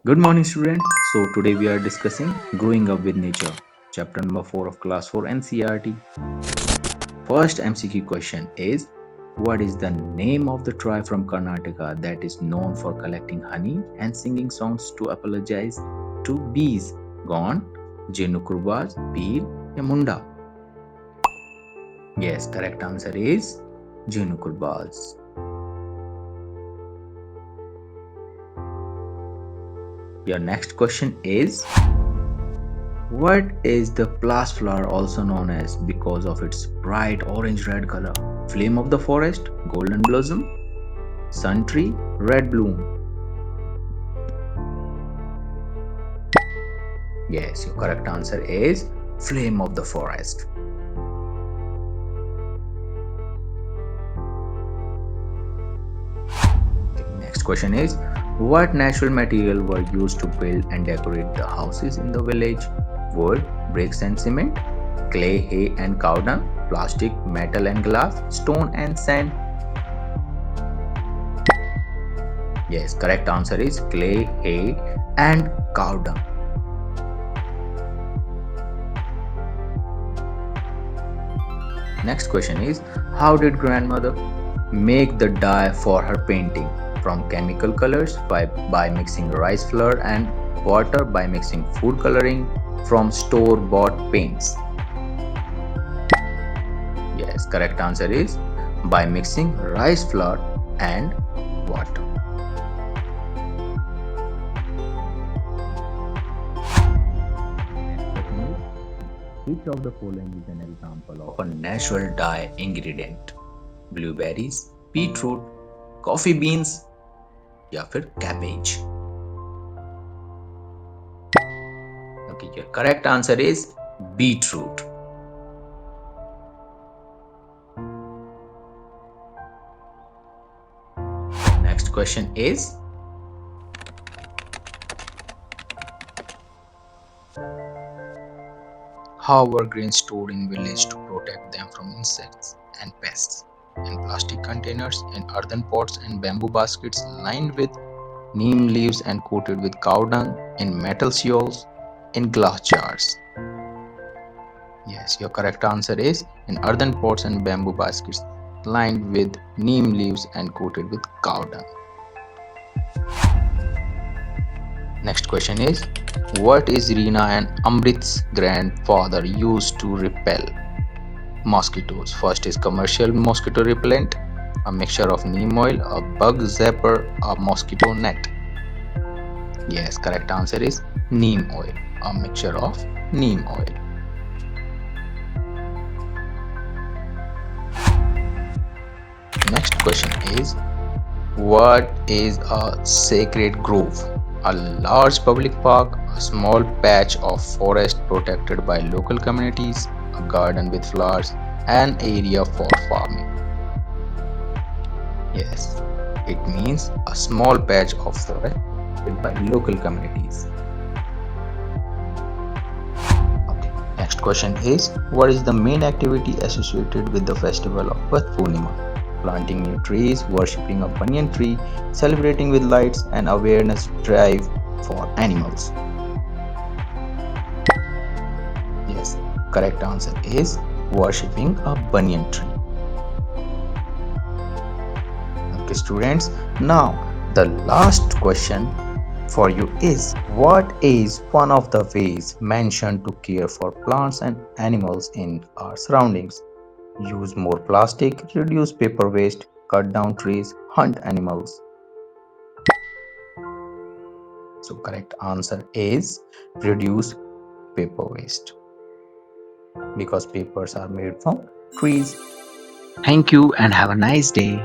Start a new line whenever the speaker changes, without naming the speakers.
Good morning, students. So, today we are discussing Growing Up with Nature, chapter number 4 of class 4 NCERT. First MCQ question is: what is the name of the tribe from Karnataka that is known for collecting honey and singing songs to apologize to bees? Gone, Jenukurbas, Pir, Yamunda? Yes, correct answer is Jenukurbas. Your next question is: what is the plas flower also known as because of its bright orange-red color? Flame of the forest, golden blossom, sun tree, red bloom. Yes, your correct answer is flame of the forest. Next question is: what natural material were used to build and decorate the houses in the village? Wood, bricks and cement, clay, hay and cow dung, plastic, metal and glass, stone and sand. Yes, correct answer is clay, hay and cow dung. Next question is: how did grandmother make the dye for her painting? From chemical colors, by mixing rice flour and water, by mixing food coloring, from store-bought paints. Yes, correct answer is by mixing rice flour and water. Which of the following is an example of a natural dye ingredient? Blueberries, beetroot, coffee beans या फिर cabbage? Okay, your correct answer is beetroot. Next question is: how were grains stored in village to protect them from insects and pests? In plastic containers, in earthen pots and bamboo baskets lined with neem leaves and coated with cow dung, in metal seals, in glass jars. Yes, your correct answer is in earthen pots and bamboo baskets lined with neem leaves and coated with cow dung. Next question is: what is Reena and Amrit's grandfather used to repel mosquitoes? First is commercial mosquito repellent, a mixture of neem oil, a bug zapper, a mosquito net. Yes, correct answer is neem oil, a mixture of neem oil. Next question is: what is a sacred grove? A large public park, a small patch of forest protected by local communities, a garden with flowers, an area for farming. Yes, it means a small patch of forest protected by local communities. Okay. Next question is: what is the main activity associated with the festival of Vat Purnima? Planting new trees, worshipping a banyan tree, celebrating with lights, and awareness drive for animals. Yes, correct answer is worshipping a banyan tree. Okay, students, now the last question for you is: what is one of the ways mentioned to care for plants and animals in our surroundings? Use more plastic, reduce paper waste, cut down trees, hunt animals. So correct answer is reduce paper waste, because papers are made from trees. Thank you and have a nice day.